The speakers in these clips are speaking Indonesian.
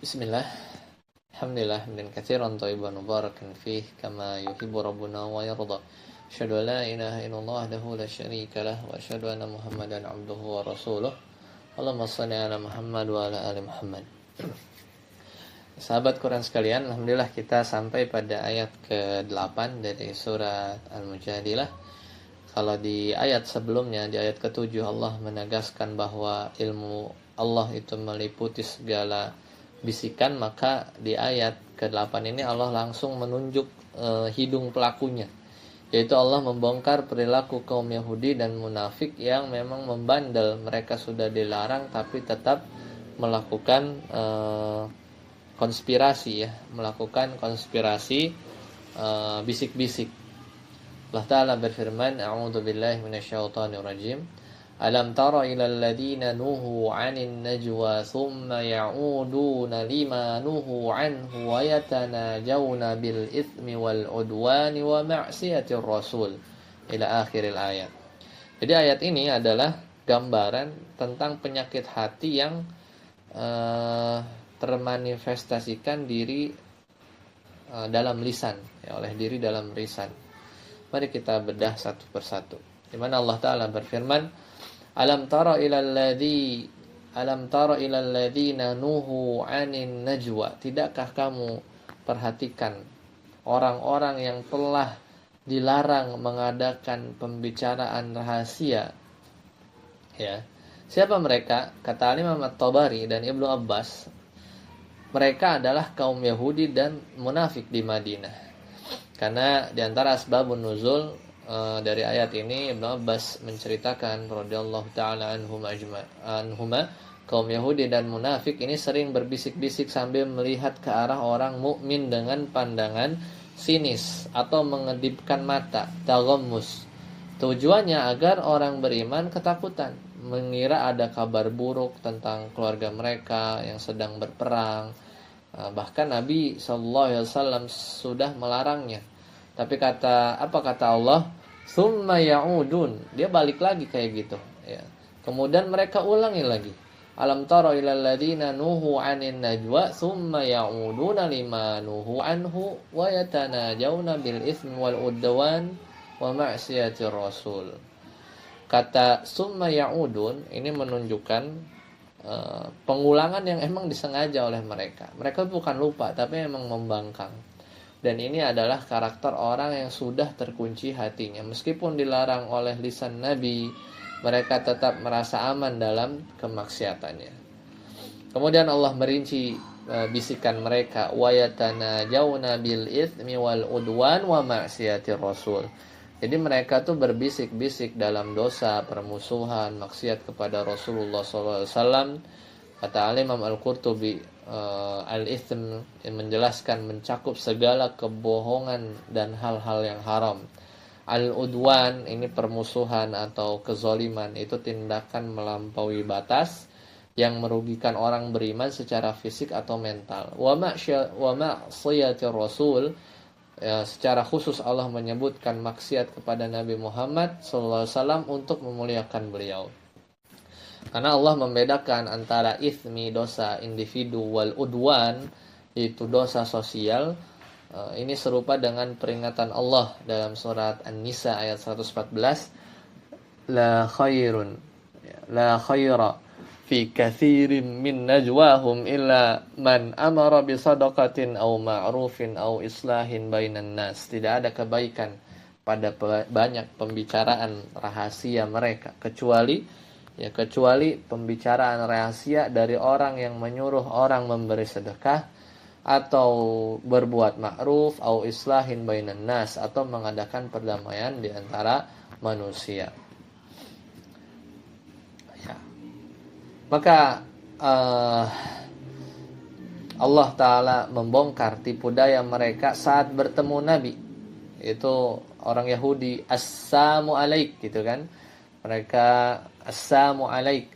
Bismillah. Alhamdulillah hamdan katsiran thayyiban mubarakan fih kama yuhibbu rabbuna wa yarda. Asyhadu an la ilaha illallah wahdahu la syarika lah wa asyhadu anna Muhammadan abduhu wa rasuluh. Allahumma shalli ala Muhammad wa ala ali Muhammad. Sahabat Quran sekalian, alhamdulillah kita sampai pada ayat ke-8 dari surat Al-Mujadilah. Kalau di ayat sebelumnya, di ayat ke-7 Allah menegaskan bahwa ilmu Allah itu meliputi segala bisikan, maka di ayat ke-8 ini Allah langsung menunjuk hidung pelakunya, yaitu Allah membongkar perilaku kaum Yahudi dan munafik yang memang membandel. Mereka sudah dilarang tapi tetap melakukan melakukan konspirasi bisik-bisik. Allah Ta'ala berfirman, A'udzu billahi minasyaitonir rajim. Alam tara ilal ladzina nuhu 'anil najwa thumma ya'uduna lima nuhu anhu wa yatanajawna bil itsmi wal udwani wa ma'siyatir rasul ila akhiril ayat. Jadi ayat ini adalah gambaran tentang penyakit hati yang termanifestasikan diri dalam lisan, oleh diri dalam lisan. Mari kita bedah satu persatu. Di mana Allah Ta'ala berfirman, Alam tara ilal ladzina nuhu 'anin najwa. Tidakkah kamu perhatikan orang-orang yang telah dilarang mengadakan pembicaraan rahasia? Ya. Siapa mereka? Kata Imam At-Tabari dan Ibnu Abbas, mereka adalah kaum Yahudi dan munafik di Madinah. Karena di antara asbabun nuzul dari ayat ini, Ibnu Abbas menceritakan radhiyallahu taala anhuma, kaum Yahudi dan munafik ini sering berbisik-bisik sambil melihat ke arah orang mukmin dengan pandangan sinis atau mengedipkan mata, taghammus. Tujuannya agar orang beriman ketakutan, mengira ada kabar buruk tentang keluarga mereka yang sedang berperang. Bahkan Nabi SAW sudah melarangnya. Tapi apa kata Allah? Tsumma ya'udun. Dia balik lagi kayak gitu. Ya. Kemudian mereka ulangi lagi. Alam tara ilal ladzina nuhu 'anin najwa tsumma ya'uduna lima nuhu anhu wa yatanajawna bil itsmi wal udwan wa ma'siyatir rasul. Kata summa ya'udun ini menunjukkan pengulangan yang emang disengaja oleh mereka. Mereka bukan lupa tapi memang membangkang. Dan ini adalah karakter orang yang sudah terkunci hatinya. Meskipun dilarang oleh lisan Nabi, mereka tetap merasa aman dalam kemaksiatannya. Kemudian Allah merinci bisikan mereka, wa yatanajawna bil itsmi wal udwan wa ma'siyatir rasul. Jadi mereka tuh berbisik-bisik dalam dosa, permusuhan, maksiat kepada Rasulullah SAW. Kata Imam Al-Qurtubi, al-ithm menjelaskan mencakup segala kebohongan dan hal-hal yang haram. Al-udwan ini permusuhan atau kezoliman, itu tindakan melampaui batas yang merugikan orang beriman secara fisik atau mental. Wa ma'siyatir rasul, ya, secara khusus Allah menyebutkan maksiat kepada Nabi Muhammad SAW untuk memuliakan beliau. Karena Allah membedakan antara itsmi, dosa individu, wal udwan, itu dosa sosial. Ini serupa dengan peringatan Allah dalam surat An-Nisa ayat 114. La khaira fi katsirin min najwahum illa man amara bi shadaqatin aw ma'rufin aw islahin bainan nas. Tidak ada kebaikan pada banyak pembicaraan rahasia mereka kecuali pembicaraan rahasia dari orang yang menyuruh orang memberi sedekah atau berbuat ma'ruf atau islahin bainan nas, atau mengadakan perdamaian di antara manusia. Ya. Maka Allah Ta'ala membongkar tipu daya mereka saat bertemu Nabi. Itu orang Yahudi, assalamu alaik gitu kan. Mereka assalamu alaik.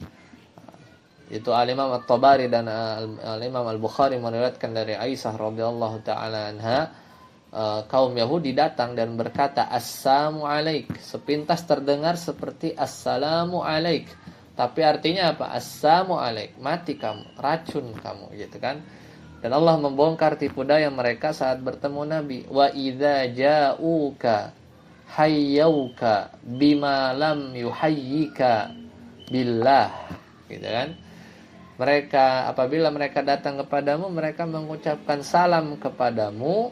Itu Al-Imam At-Tabari dan Al-Imam Al-Bukhari meriwayatkan dari Aisyah radhiyallahu taala anha, kaum Yahudi datang dan berkata assalamu alaik, sepintas terdengar seperti assalamu alaik, tapi artinya apa? Assalamu alaik, mati kamu, racun kamu, gitu kan. Dan Allah membongkar tipu daya mereka saat bertemu Nabi. Wa idza ja'uka hayyauka bima lam yuhayyika billah. Gitu kan? Mereka apabila mereka datang kepadamu, mereka mengucapkan salam kepadamu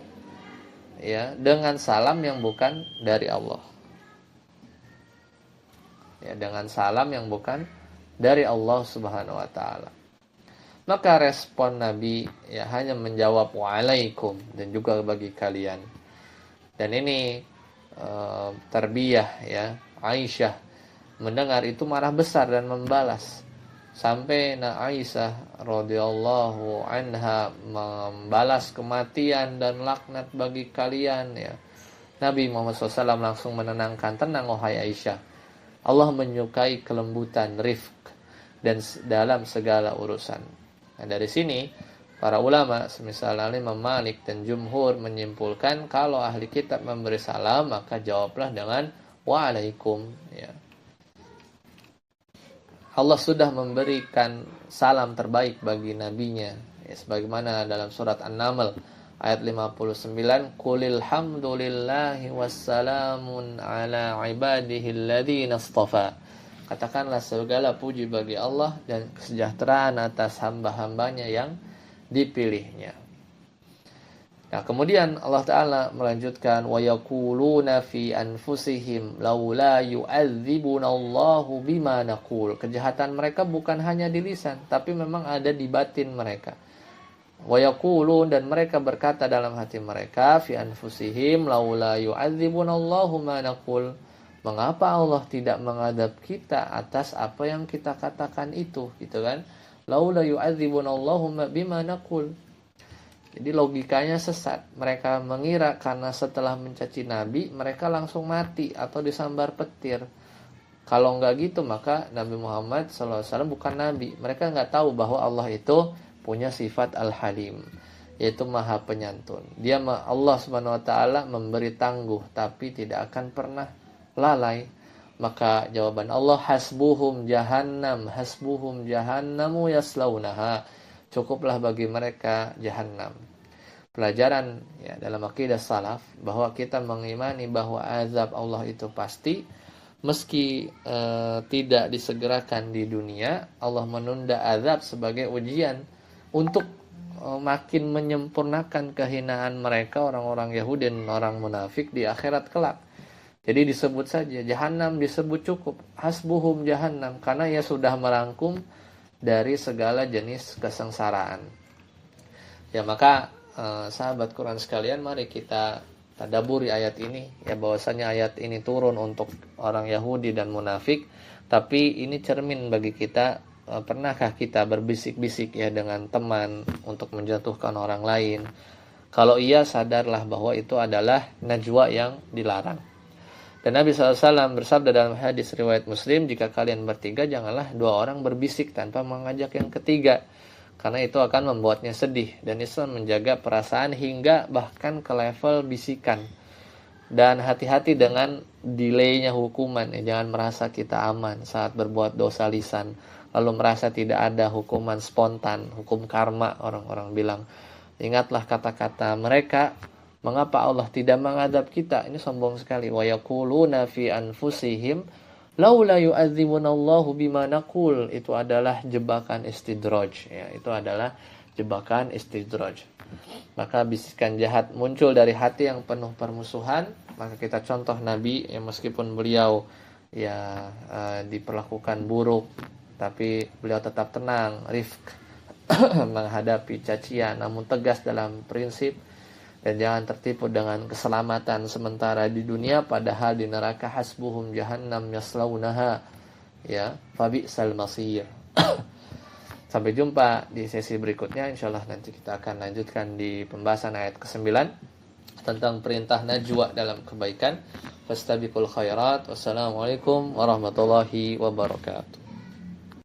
ya dengan salam yang bukan dari Allah. Ya, dengan salam yang bukan dari Allah Subhanahu wa taala. Maka respon Nabi ya hanya menjawab waalaikum dan juga bagi kalian. Dan ini tarbiyah ya. Aisyah mendengar itu marah besar dan membalas. Sampai Aisyah radhiyallahu anha membalas kematian dan laknat bagi kalian ya. Nabi Muhammad SAW langsung menenangkan, tenang wahai Aisyah. Allah menyukai kelembutan, rifq dan dalam segala urusan. Nah, dari sini para ulama semisal Imam Malik dan jumhur menyimpulkan kalau ahli kitab memberi salam maka jawablah dengan waalaikum ya. Allah sudah memberikan salam terbaik bagi nabinya ya, sebagaimana dalam surat An-Naml ayat 59, qulil hamdulillahi wassalamun ala ibadihi alladhina istafa. Katakanlah segala puji bagi Allah dan kesejahteraan atas hamba-hambanya yang dipilihnya. Nah, kemudian Allah Ta'ala melanjutkan wa yaquluna fi anfusihim laula yu'adzibunallahu bima naqul. Kejahatan mereka bukan hanya di lisan, tapi memang ada di batin mereka. Wa yaqulun, dan mereka berkata dalam hati mereka fi anfusihim laula yu'adzibunallahu ma naqul. Mengapa Allah tidak mengadab kita atas apa yang kita katakan itu, gitu kan? Laula yu'adzibunallahu bima naqul. Jadi logikanya sesat. Mereka mengira karena setelah mencaci Nabi, mereka langsung mati atau disambar petir. Kalau nggak gitu, maka Nabi Muhammad SAW bukan Nabi. Mereka nggak tahu bahwa Allah itu punya sifat Al-Halim, yaitu Maha Penyantun. Allah Subhanahu Wa Taala memberi tangguh, tapi tidak akan pernah lalai. Maka jawaban Allah, hasbuhum jahannamu yaslaunaha. Cukuplah bagi mereka jahannam. Pelajaran ya dalam akidah salaf bahwa kita mengimani bahwa azab Allah itu pasti, meski tidak disegerakan di dunia. Allah menunda azab sebagai ujian untuk makin menyempurnakan kehinaan mereka, orang-orang Yahudi dan orang munafik di akhirat kelak. Jadi disebut saja jahannam, disebut cukup hasbuhum jahannam, karena ia sudah merangkum dari segala jenis kesengsaraan. Ya, maka sahabat Quran sekalian, mari kita tadabburi ayat ini ya, bahwasanya ayat ini turun untuk orang Yahudi dan munafik, tapi ini cermin bagi kita. Pernahkah kita berbisik-bisik ya dengan teman untuk menjatuhkan orang lain? Kalau iya, sadarlah bahwa itu adalah najwa yang dilarang. Dan Nabi SAW bersabda dalam hadis riwayat Muslim, jika kalian bertiga, janganlah dua orang berbisik tanpa mengajak yang ketiga, karena itu akan membuatnya sedih. Dan Islam menjaga perasaan hingga bahkan ke level bisikan. Dan hati-hati dengan delaynya hukuman ya. Jangan merasa kita aman saat berbuat dosa lisan, lalu merasa tidak ada hukuman spontan, hukum karma orang-orang bilang. Ingatlah kata-kata mereka, mengapa Allah tidak mengadab kita? Ini sombong sekali. Wa yaquluna fi anfusihim laula yu'adzibunallahu bima naqul. Itu adalah jebakan istidraj ya. Itu adalah jebakan istidraj. Maka bisikan jahat muncul dari hati yang penuh permusuhan. Maka kita contoh Nabi ya, meskipun beliau ya diperlakukan buruk, tapi beliau tetap tenang, rifq menghadapi cacian, namun tegas dalam prinsip. Dan jangan tertipu dengan keselamatan sementara di dunia, padahal di neraka hasbuhum jahannam yaslaunaha ya fabi'sal masir. Sampai jumpa di sesi berikutnya. Insyaallah nanti kita akan lanjutkan di pembahasan ayat ke-9 tentang perintah najwa dalam kebaikan. Fastabiqul khairat. Wassalamualaikum warahmatullahi wabarakatuh.